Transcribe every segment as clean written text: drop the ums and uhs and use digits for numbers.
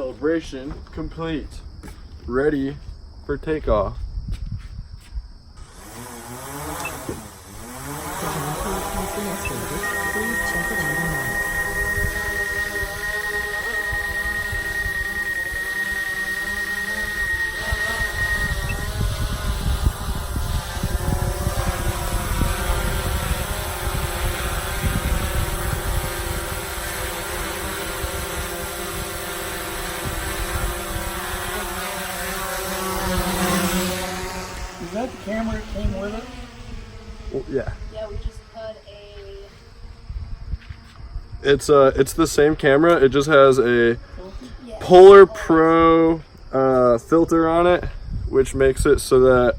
Calibration complete. Ready for takeoff. Is that the camera that came with it? Oh, yeah. Yeah, we just put It's the same camera. It just has a yeah. Polar Pro filter on it, which makes it so that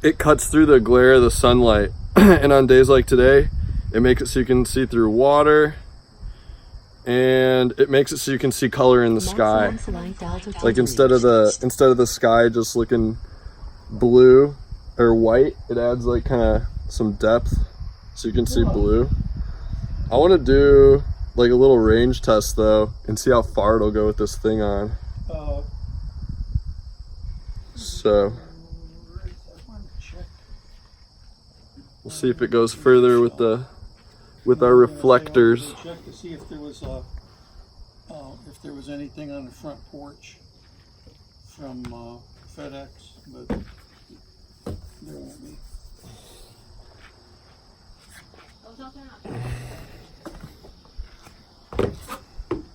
it cuts through the glare of the sunlight. And on days like today, it makes it so you can see through water, and it makes it so you can see color in the sky. Like instead of the sky just looking blue or white, it adds like kind of some depth so you can see blue. I want to do like a little range test though and see how far it'll go with this thing on. So we'll see if it goes further with our reflectors. Check to see if there was anything on the front porch from FedEx, but there won't be.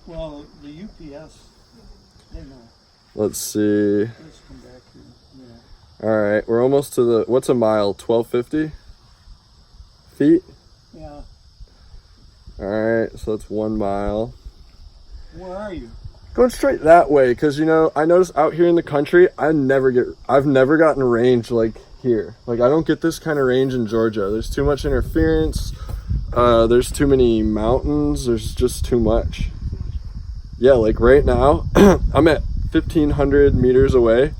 Well, the UPS, they know. Let's see. Let's come back here. Yeah. All right, we're almost to the, what's a mile? 1250 feet? Yeah. All right, so that's 1 mile. Where are you? Going straight that way, because you know, I notice out here in the country, I've never gotten range like here. Like I don't get this kind of range in Georgia. There's too much interference. There's too many mountains. There's just too much. Yeah, like right now, I'm at 1,500 meters away,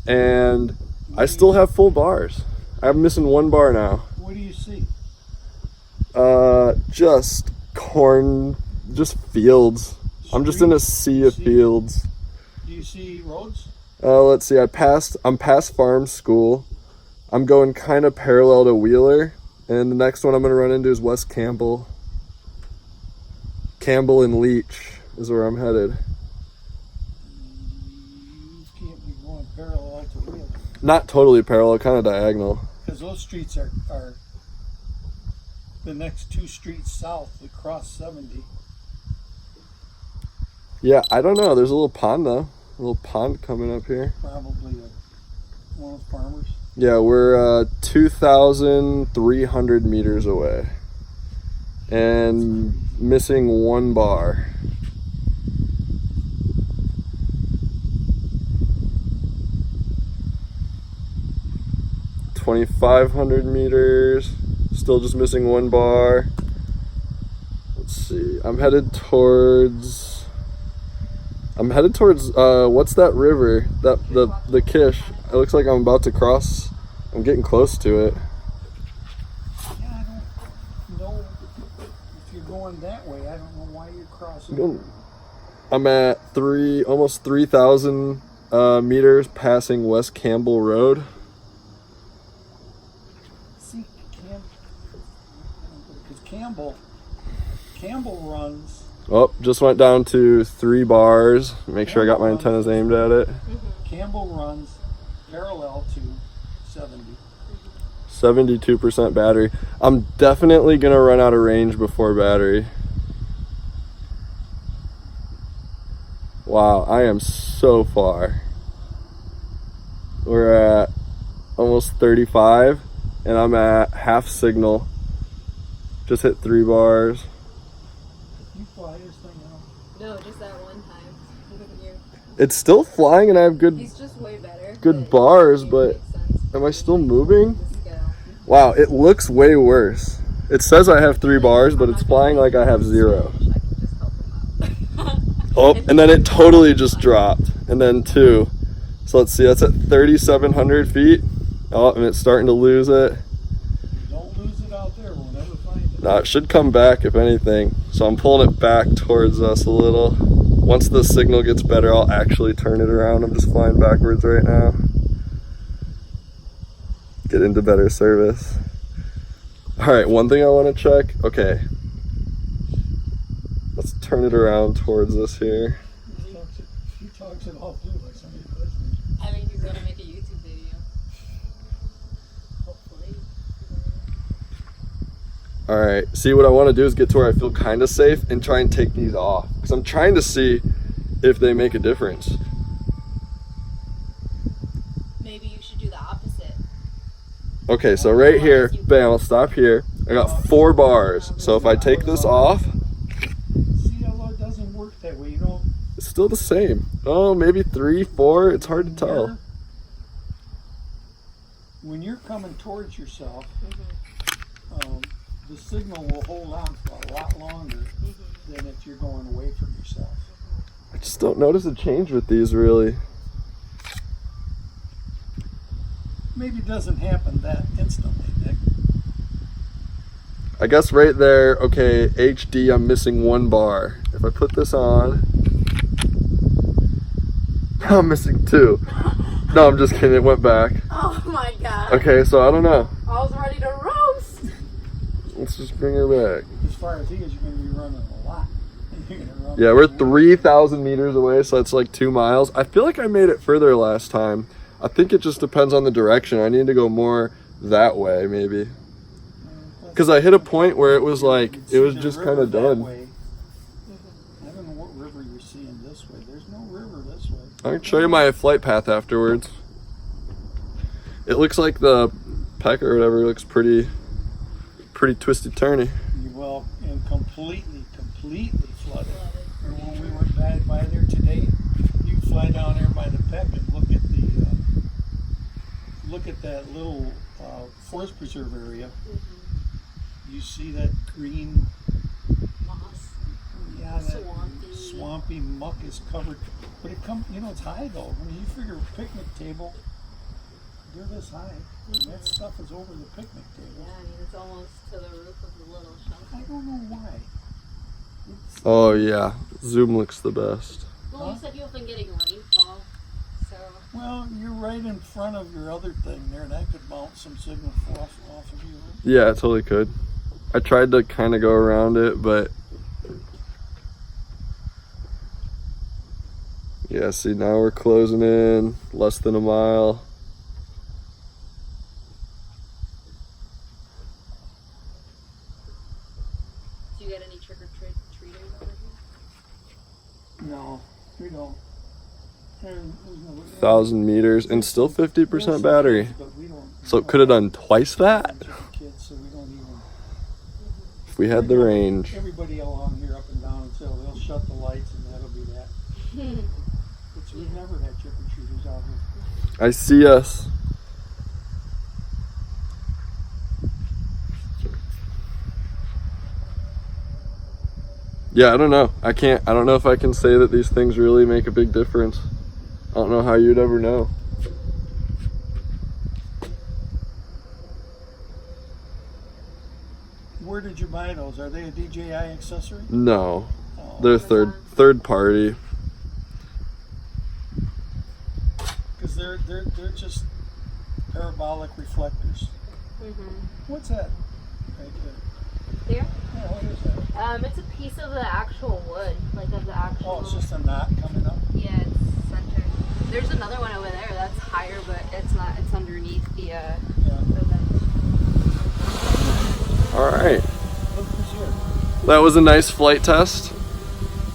and I still have full bars. I'm missing 1 bar now. What do you see? Just corn, just fields. I'm just in a sea of fields. Do you see roads? Let's see. I'm past farm school. I'm going kind of parallel to Wheeler, and the next one I'm going to run into is West Campbell. Campbell and Leach is where I'm headed. You can't be going parallel to Wheeler. Not totally parallel, kind of diagonal. Because those streets are the next 2 streets south that cross 70. Yeah, I don't know. There's a little pond though. A little pond coming up here. Probably one of the farmers. Yeah, we're 2,300 meters away. And missing 1 bar. $2,500 meters. Still just missing 1 bar. Let's see. I'm headed towards what's that river? The Kish. It looks like I'm about to cross. I'm getting close to it. Yeah, I don't know if you're going that way. I don't know why you're crossing. I'm at almost 3,000 meters passing West Campbell Road. See, because Campbell runs. Oh, just went down to 3 bars. Make sure I got my antennas aimed at it. Campbell runs parallel to 70. 72% battery. I'm definitely gonna run out of range before battery. Wow, I am so far. We're at almost 35 and I'm at half signal. Just hit 3 bars. You fly this thing out? No, just that one time. It's still flying and I have He's just way better. good bars, but am I still moving? Wow, it looks way worse. It says I have 3 bars, but it's flying like I have 0. Oh, and then it totally just dropped. And then 2. So let's see, that's at 3,700 feet. Oh, and it's starting to lose it. Don't lose it out there. We'll never find it. No, it should come back if anything. So I'm pulling it back towards us a little. Once the signal gets better, I'll actually turn it around. I'm just flying backwards right now. Get into better service. All right, one thing I want to check. Okay. Let's turn it around towards us here. He talks it all through like somebody listening. I think he's gonna make a YouTube video. Hopefully. All right, see what I want to do is get to where I feel kind of safe and try and take these off. Because I'm trying to see if they make a difference. Maybe you should do the opposite. Okay, so right here, bam, I'll stop here. I got 4 bars. So if I take this off, See, although it doesn't work that way, you know. it's still the same. Oh, maybe 3, 4, it's hard to tell. When you're coming towards yourself, the signal will hold on for a lot longer than if you're going away from yourself. I just don't notice a change with these really. Maybe it doesn't happen that instantly, Nick. I guess right there, okay, HD, I'm missing 1 bar. If I put this on, I'm missing 2. No, I'm just kidding, it went back. Oh my god. Okay, so I don't know. I was ready to roast. Let's just bring her back. As far as he is, you're going to be running a lot. You're gonna run Yeah, we're 3,000 meters away, so that's like 2 miles. I feel like I made it further last time. I think it just depends on the direction. I need to go more that way, maybe. Because I hit a point where it was like, it was just kind of done. I don't know what river you're seeing this way. There's no river this way. I can show you my flight path afterwards. It looks like the peck or whatever looks pretty twisty turny. Well, and completely flooded. And when we went by there today, you can fly down there by the peck and look at that little forest preserve area. You see that green Moss. Yeah, that swampy muck is covered. But it comes, you know, it's high though. When you figure a picnic table, they're this high. That stuff is over the picnic table. Yeah, I mean, it's almost to the roof of the little shelter. I don't know why. Oh yeah, zoom looks the best. Well, you said you've been getting rainfall, so. Well, you're right in front of your other thing there. That could bounce some signal off of you. Yeah, it totally could. I tried to kind of go around it, but yeah, see now we're closing in less than a mile. Do you get any trick-or-treaters over here? No, we don't. And there's no- 1,000 meters and still 50% battery. But we don't- So it could have done twice that Kids, so we don't even. if we had the range. Everybody along here up and down until they'll shut the lights and that'll be that. But we've never had trick-or-treaters out here. I see us. Yeah, I don't know. I don't know if I can say that these things really make a big difference. I don't know how you'd ever know. Where did you buy those? Are they a DJI accessory? No, Oh, they're third party. because they're just parabolic reflectors. What's that? Right there. Here? Yeah, what is that? It's a piece of the actual wood, like of the actual. Oh, it's just a knot coming up. Yeah, it's centered. There's another one over there that's higher, but it's not. It's underneath the. Yeah. The vent. All right, Look who's here. that was a nice flight test.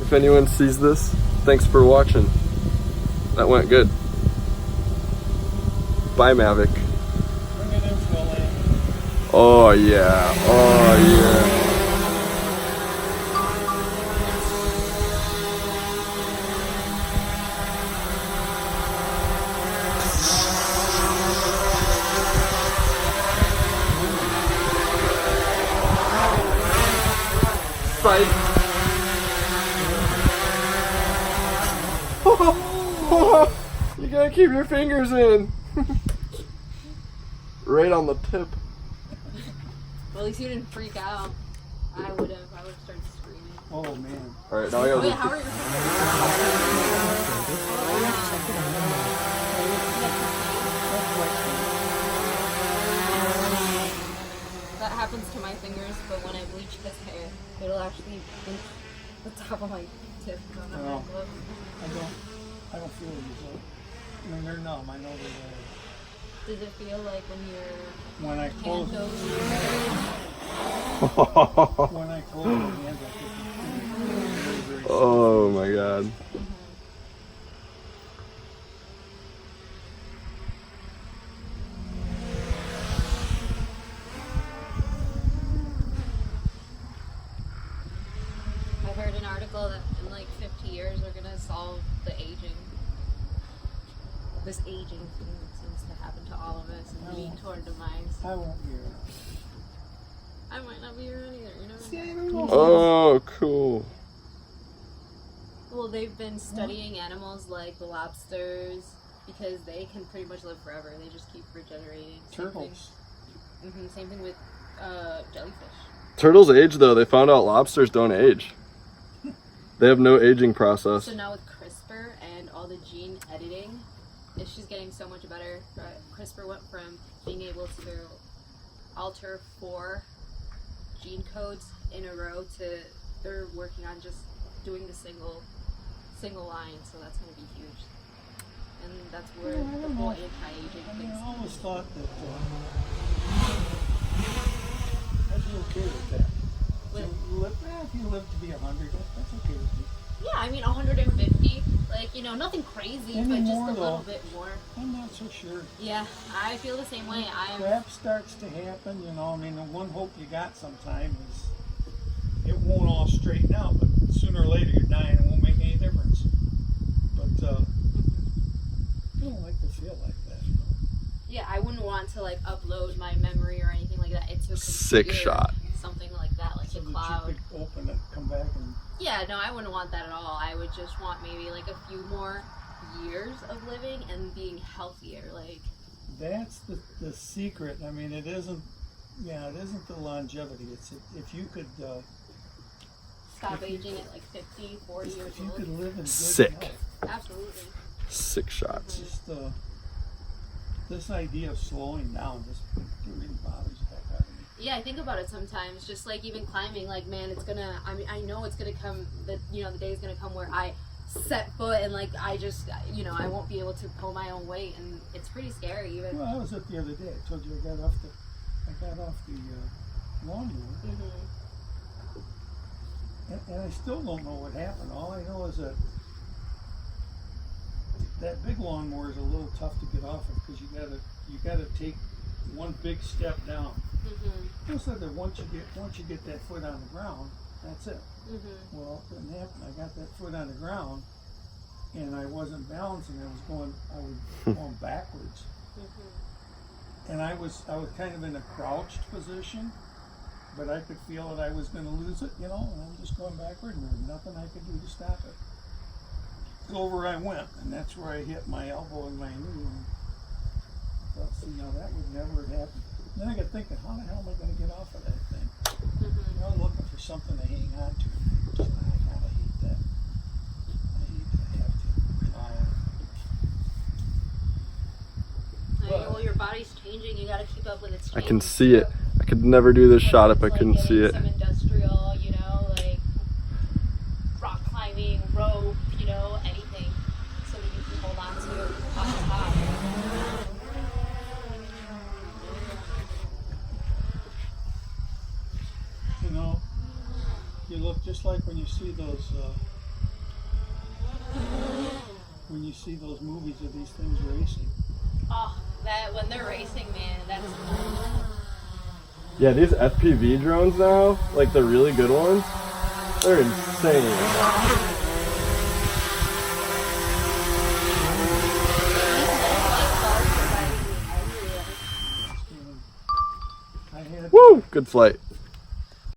If anyone sees this, thanks for watching. That went good. Bye, Mavic. Bring it in, Philly. Oh yeah, oh yeah. Sight. You gotta keep your fingers in. Right on the tip. Well, at least you didn't freak out. I would have started screaming. Oh man. All right, now I gotta Wait, look. how are your That happens to my fingers, but when I bleach his hair, it'll actually pinch the top of my tip on my Oh. glove. I don't feel these. I mean, they're numb. I know they're there. Does it feel like when your When I hand close, goes when I close my hands, I feel very, very Oh my god. I heard an article that in like 50 years we're gonna solve the aging. This aging thing that seems to happen to all of us and lead toward demise. I won't hear it. I might not be around either, you know? See, I don't know. Oh, cool. Well, they've been studying animals like the lobsters because they can pretty much live forever. They just keep regenerating. Turtles. Same thing with jellyfish. Turtles age though. They found out lobsters don't age. They have no aging process. So now with CRISPR and all the gene editing, it's just getting so much better. CRISPR went from being able to alter 4 gene codes in a row to they're working on just doing the single line. So that's going to be huge. And that's where the whole anti-aging I mean, thing. I always thought that I'd be okay with that. If you live to be 100, that's okay with me. Yeah, I mean 150, like, you know, nothing crazy, Any but just more, a little though? bit more. I'm not so sure. Yeah, I feel the same way. Crap starts to happen, you know. I mean, the one hope you got sometime is it won't all straighten out, but sooner or later you're dying. It won't make any difference. But I don't like to feel like that. You know? Yeah, I wouldn't want to like upload my memory or anything like that into a Sick computer, shot. something like that, like So the that cloud. you could open it, come back, and Yeah, no, I wouldn't want that at all. I would just want maybe like a few more years of living and being healthier. Like that's the secret. I mean, it isn't. Yeah, it isn't the longevity. It's if you could. stop aging at like 50, 40 years If you old. could live in good Sick. health. Absolutely. Sick shots. Just this idea of slowing down just it really bothers the heck out of me. Yeah, I think about it sometimes. Just like even climbing, like man, it's gonna. I mean, I know it's gonna come. That the day is gonna come where I set foot and like I just, I won't be able to pull my own weight, and it's pretty scary even. Well, I was up the other day. I told you I got off the lawnmower, and I still don't know what happened. All I know is that big lawnmower is a little tough to get off of because you gotta take one big step down. It's like that once you get that foot on the ground, that's it. Well, it didn't happen. I got that foot on the ground, and I wasn't balancing. I was going backwards, and I was kind of in a crouched position, but I could feel that I was going to lose it, and I'm just going backward, and there's nothing I could do to stop it. Over I went, and that's where I hit my elbow and my knee. And I thought, see, now that would never have happened. Then I got thinking, how the hell am I going to get off of that thing? I'm looking for something to hang on to. I gotta hate that. I hate to have to rely on it. Well, your body's changing. You got to keep up with its I change. can see it. I could never do this shot if I couldn't see it. Some industrial, like rock climbing, rope, anything, so that you can hold on to off the top. You look just like when you see those movies of these things racing. Oh, that when they're racing, man, that's. Yeah, these FPV drones now, like the really good ones, they're insane. Woo! Good flight.